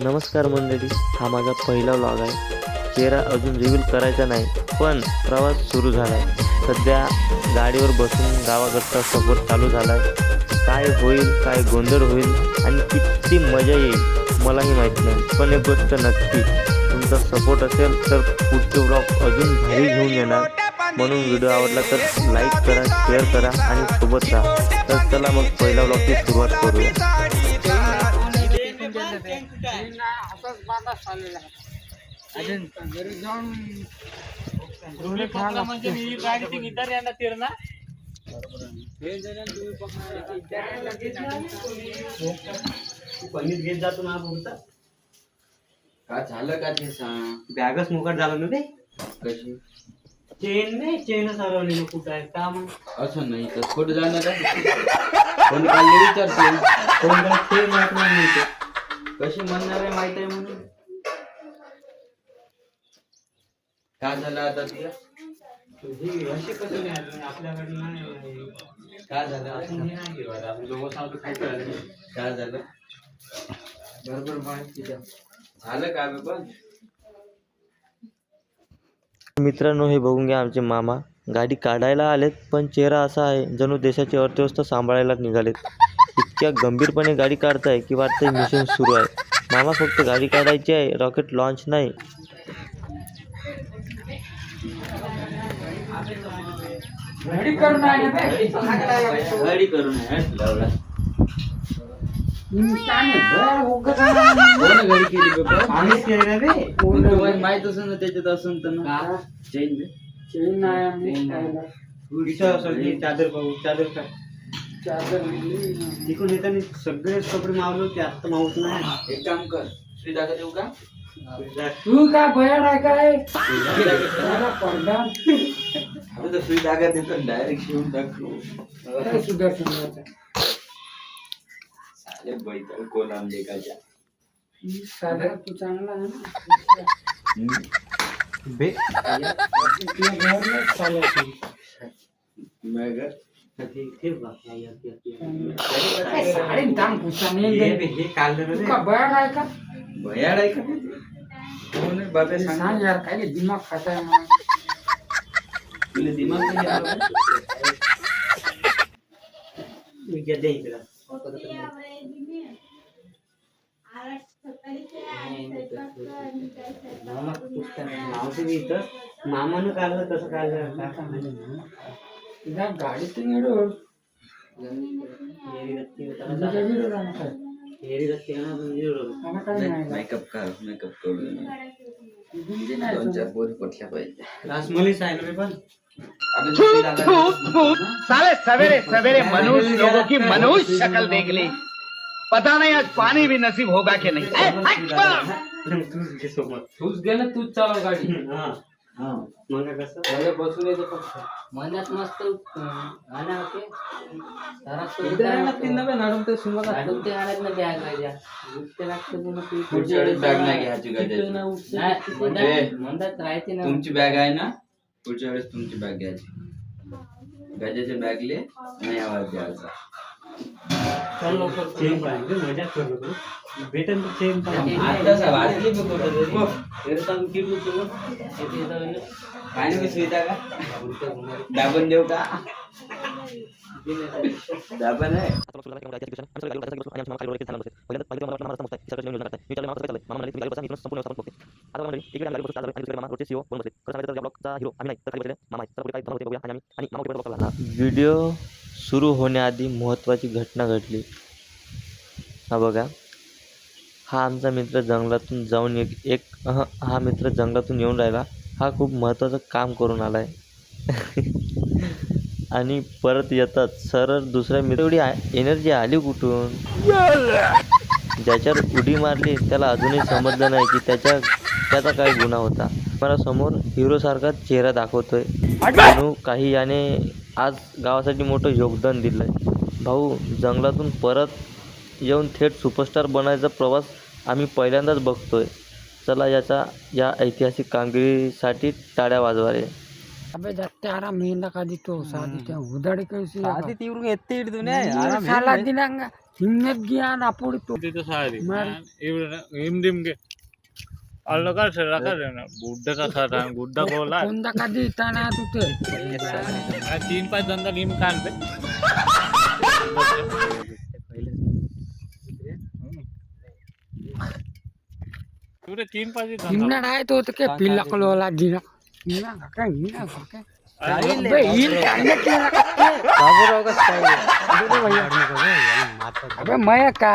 नमस्कार मंडळी, हा माझा पहिला व्लॉग आहे. चेहरा अजून रिव्हील करायचा नाही, पण प्रवास सुरू झाला आहे. सध्या गाडीवर बसून गावाकडचा सफर चालू झाला आहे. काय होईल, काय गोंधळ होईल आणि किती मजा येईल मलाही माहीत नाही, पण एक गोष्ट नक्की, तुमचा सपोर्ट असेल तर पुढचे व्लॉग अजून भारी घेऊन येणार. म्हणून व्हिडिओ आवडला तर लाईक करा, शेअर करा आणि सोबत राहा. तर चला मग पहिल्या व्लॉगची सुरुवात करूया. पनीर घेत जातो ना पुढचा का झालं का ते सांग. बॅगच मुकट झालं ना ते. कशी चेन नाही, चेनच हरवली ना कुठं आहे का मग. असं नाही तर कुठं जाणार आहे. कोण काढले विचारते. कोण काय ते माहित नाही म्हणते. कशी म्हणणार आहे माहित आहे म्हणून. काय झालं आता तुला. ही अशी कसं नाही आली आपल्याकडे नाही. काय झालं आपण हे नाही घेऊ आता. आपण दोघं सांगतो काय करायचं. काय झालं बरोबर माहिती द्या. झालं का बे पण. मित्रांनो, हे बघून घ्या, आमचे मामा गाडी काढायला आलेत, पण चेहरा असा आहे जणू देशाची अर्थव्यवस्था सांभाळायला निघालेत. इतक्या गंभीरपणे गाडी काढताय की वाटतंय मिशन सुरू आहे. मामा फक्त गाडी काढायची आहे, रॉकेट लॉन्च नाही. गाडी करून आहे लावला. गाडी केली बाबा. आम्हीच केलं ना रे. तुम्हाला माहित असेल ना त्याच्यात असून तर ना चेन इथं असं ती चादर बघू, चादर काय तिकडून येताना सगळेच कपडे मावले होते. आत्ता मावत नाही. एक काम कर, सुई दाखव देऊ का. तू का भयान आहे काय आता तर सुई धागा देतो डायरेक्ट शिवून टाकू. सुदर्शन साले बैठल कोलाम लेकाच्या. साधा तू चांगला आहे ना. बे तुला घर नाही चालत. मग ते बघ, साडी ताण पुसाने हे काढलं ना तू रे. का भयान आहे का भयाड आहे का ते? कोण आहे बाबा सांग. सांग यार काय दिमाग खाताय म्हणून. तुला दिमाग नाही आला का? मी गेले इकडं. मामा पुस्तक नाव तुम्ही इथं मामानं काढलं कसं काढलं काका म्हणजे तुझ्या गाडीतून येडो हेरी रत्ती होता ना. तुझ्या विरोध आहे ना काय हेरी रत्ती आहे ना, आपण जिरवलं. मला काय नाही मेकअप कर, मेकअप करू. हिंदी नाही दोन चार पोरी पटल्या पाहिजे. रासमलीच आहे ना रे पण. अबे सुई धागा देतो. साले सवेरे सवेरे मनुष्य लोगों की मनुष्य शक्ल देख ली. पता नहीं आज पानी भी नसीब होगा कि नहीं. तूच घे सोबत. तूच गेलं तूच चालव गाडी हा हा मग कसं त्याला बसून येतो फक्त मनात मस्त आला होते ते आणत ना बॅग माझ्या उठते लागतं पुन्हा तू पुढच्या वेळेस बॅग नाही घ्यायची का त्याची. नाही, म्हणतात राहते ना तुमची बॅग आहे ना, पुढच्या वेळेस तुमची बॅग घ्यायची. गजाच्या बॅगले नाही आवाज द्यायचा. चल लवकर चेन पाहिजे मजा करू तू. भेटेल तर चेन पाहिजे. आता साहेब वाजली बघ कुठं तरी. काय नाही सुविधा का दाबून देऊ का. दाबण आहे. व्हिडिओ सुरू होण्याआधी महत्त्वाची घटना घडली. हा बघा, हा आमचा मित्र जंगलातून जाऊन हा मित्र जंगलातून येऊन राहिला. हा खूप महत्त्वाचं काम करून आला आहे. आणि परत येतात सरळ दुसऱ्या मित्र. एवढी एनर्जी आली कुठून. ज्याच्यावर उडी मारली त्याला अजूनही समजलं नाही की त्याचा काय गुन्हा होता. मला समोर हिरोसारखा चेहरा दाखवतोय. जणू काही याने आज गावासाठी मोठं योगदान दिलं आहे. भाऊ, जंगलातून परत येऊन थेट सुपरस्टार बनायचा प्रवास आम्ही पहिल्यांदाच बघतोय. चला या ऐतिहासिक कामगिरीसाठी टाळ्या वाजवा रे. अबे जाते आराम मेहनत का दी तो शादी ते उदाड़ी कैसी అది తీవ్రంగా ఎత్తి ఇడుతూనే साला दिनांगा हिम्मत गया ना पोड़ी तो गुड्डा का खा रहा गुड्डा बोला कोणता का दी ताना तू ते 3-5 धंदा लिम कान पे तुरे 3-5 हिम्मत आहे तो के पिल्ला कलोला दिना हिना का हिना का अबे हिल कांगे केला का బాబురావుగా స్టైల్ अबे मैं का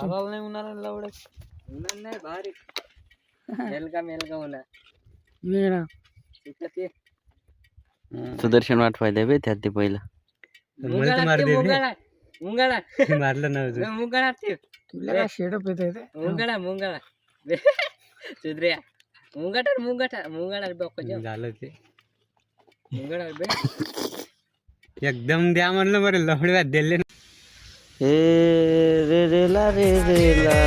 సవాల్నే ఉన్నారని లవడే ఉన్ననే భారీ मेलगा उन्हा मेरा इकडे सुदर्शन वाट पाहिजे बे त्यात ते पहिलं मुंगळा मारलं ना मुंगळा ते तुला का शेडप येते ते मुंगळा सुधऱ्या मुंगळा डोकं जाम झालं ते मुंगळा बे एकदम द्या म्हणलं बरं लफडे दिले हे रे रे ला रे रे ला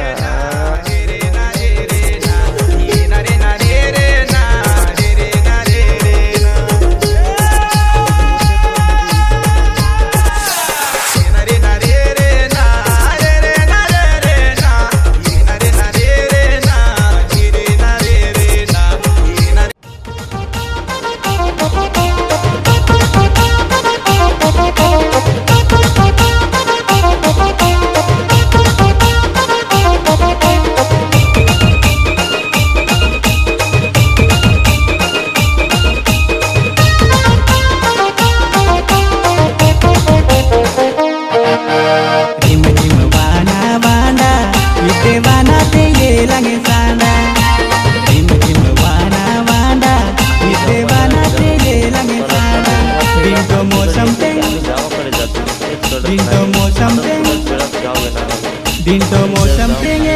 Dinto mosam tenge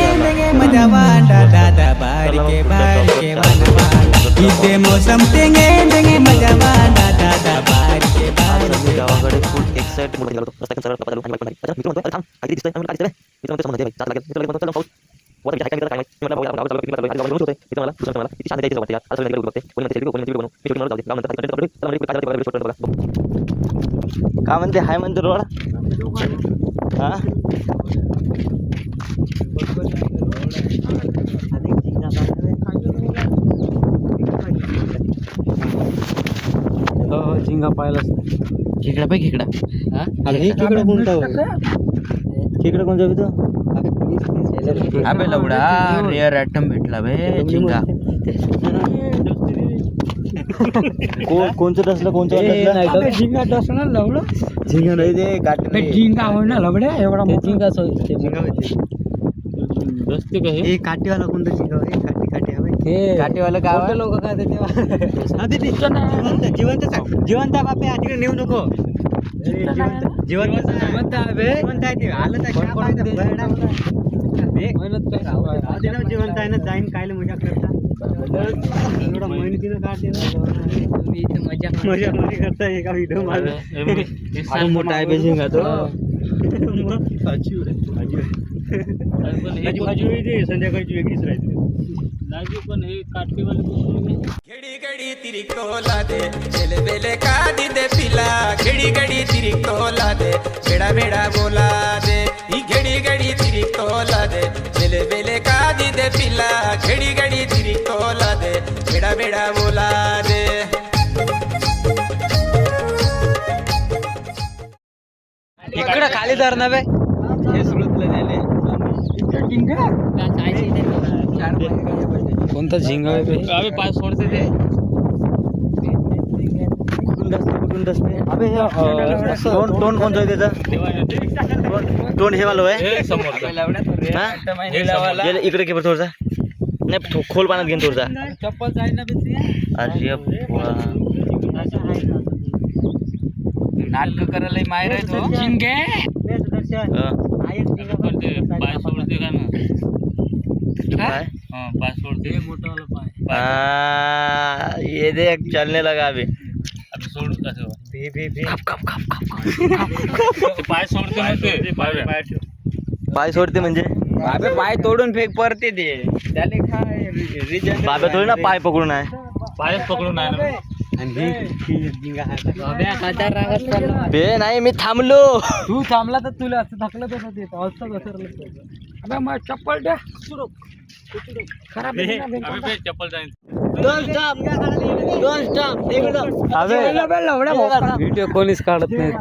maja wanda dada barike barike wanda wanda. Ide mosam tenge maja wanda dada barike barike. गावाकडे फुल एक्साइटेड म्हणून गेलो रस्ता सरळ पकडलो आणि बाईक पण मित्र म्हणतो थांब काही दिसतंय आम्हाला काय दिसतंय मित्र म्हणतो समजते चाल लागेल मित्र म्हणतो चला पाऊस वर मी काय काय मला गावाला चाललो किती मला होते मित्र मला दुसरं मला किती शांत द्यायचं वाटतं आज सगळं बघते कोणी म्हणते कोणी म्हणते बनवू मी मला जाऊ दे गाव म्हणतात चला मी काय बघा काय म्हणते हाय म्हणते रोड हा झिंगा पाहिला खेकडा पाय खेकडा खेकडा कोणता खेकडा कोण जावी तो अबे लवडा रेअर आयटम भेटला बे झिंगा कोणचं डसलं कोणचं अबे झिंगा डसना लवलं झिंगा नाही ते काटे बे झिंगा होय ना लवड्या एवढा झिंगा रस्ते काय हे काठीवाला कोणता झिंगा आहे काठी हवे काटेवाला गाव लोक काय तेव्हा जिवंत बापे तिकडे नेऊ नको जिवंत आहे ते आलं जिवंत आहे ना जाईन कायला मजा करता एवढा मेहनतीनं काढते मजा मजा करता एका व्हिडिओ मोठा आहे बे झिंगा तो संध्याकाळची वेगळीच राहते पण हे काठीवाले घडी घडी तिरी कोला दे बेले बेले का दी दे पिला घडी घडी तिरी कोला दे बेड़ा बेड़ा बोला दे ही घडी घडी तिरी कोला दे बेले बेले का दी दे पिला घडी घडी तिरी कोला दे बेड़ा बेड़ा बोला दे इकडे खाली धर ना बे हे सुरतला झाले कोणता झिंगा आहे बे अबे पाय सोडते ते कुठून दसते अबे तोंड कोणतं आहे त्याचं तोंड हे वालो आहे समोरचा इकडे घे बरं थोडसा नाही खोल पाण्यात घेऊन थोडसा चप्पल जाईल ना अरे नाटक करायला माहेर आहे तो झिंगे पाय सोडते का ना पाय सोडते ये देख चलने लगा अभी सोड पाय सोडते पाय सोडते म्हणजे बाबे पाय तोडून फेक परते ते त्याले काय रिजन बाबा थोडी ना पाय पकडून आहे बे नाही मी थांबलो. तू थांबला तर तुला असं थकलं तसं ते असं घसरलं. अबे मग चप्पल द्या. खराब आहे ना चप्पल. व्हिडिओ कोणीच काढत नाही.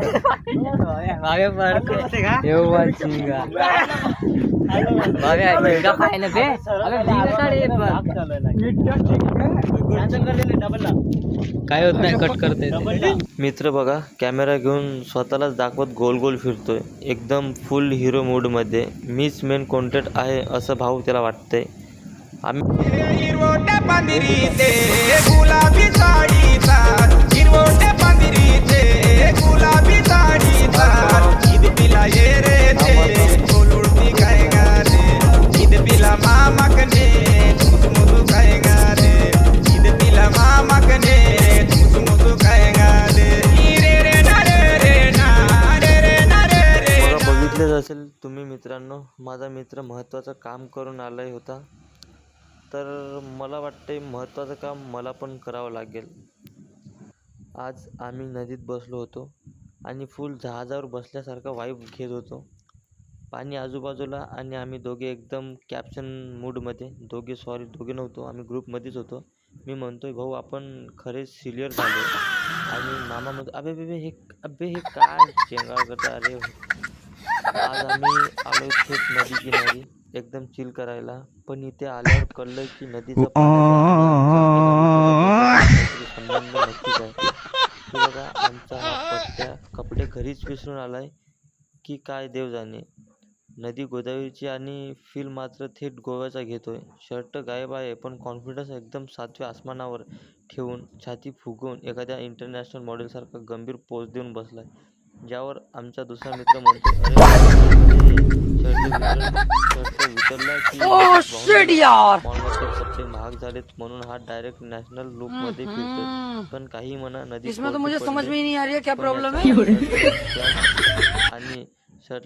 काय होत नाही, कट करते. मित्र बघा कॅमेरा घेऊन स्वतःलाच दाखवत गोल गोल फिरतोय, एकदम फुल हिरो मूड मध्ये. मीच मेन कॉन्टेंट आहे असं भाऊ त्याला वाटतंय. आम्ही हिरवोट्या पांदिरीचे गुलाबी साडीचा, हिरवोट्या पांदिरीचे गुलाबी साडीचा. ईद पिला ये रे ते बोलुडती काय गा रे. ईद पिला मामा कने मुसमुसू काय गा रे. ईद पिला मामा कने मुसमुसू काय गा रे. रे रे ना रे रे ना रे रे ना रे रे. बघा बघितलेच असेल तुम्ही मित्रांनो, माझा मित्र महत्त्वाचं काम करून आलाय होता. तर मला वाटते महत्त्वाचं काम मला पण करावं लागेल. आज आम्ही नदीत बसलो होतो आणि फुल जहाजावर बसल्यासारखा वाईब घेत होतो. पाणी आजूबाजूला आणि आम्ही दोघे एकदम कॅप्शन मूडमध्ये. दोघे नव्हतो, आम्ही ग्रुपमध्येच होतो. मी म्हणतोय भाऊ आपण खरे सिनियर झालो. आणि मामा म्हणतो अबे हे काय शेंगाळ करता. अरे आज आम्ही आलो थेट नदी किनारी एकदम चिल करायला. पण इथे आल्यावर कळलं की नदीचा संबंध नक्कीच आहे. हे बघा आमचा हा पट्ट्या कपडे घरीच विसरून आलाय की काय देव जाणे. नदी गोदावरीची आणि फील मात्र थेट गोव्याचा घेतोय. शर्ट गायब आहे पण कॉन्फिडन्स एकदम 7व्या आसमानावर ठेवून छाती फुगवून एखाद्या इंटरनॅशनल मॉडेलसारखा गंभीर पोज देऊन बसलाय. ज्यावर आमचा दुसरा मित्र म्हणतो शर्ट विसरला की मॉलमध्ये कपडे महाग झालेत म्हणून हा डायरेक्ट नॅशनल लुक मध्ये फिरतोय. पण काही म्हणा नदी इसमें तो मुझे समझ में ही नहीं आ रही है क्या प्रॉब्लम है. आणि शर्ट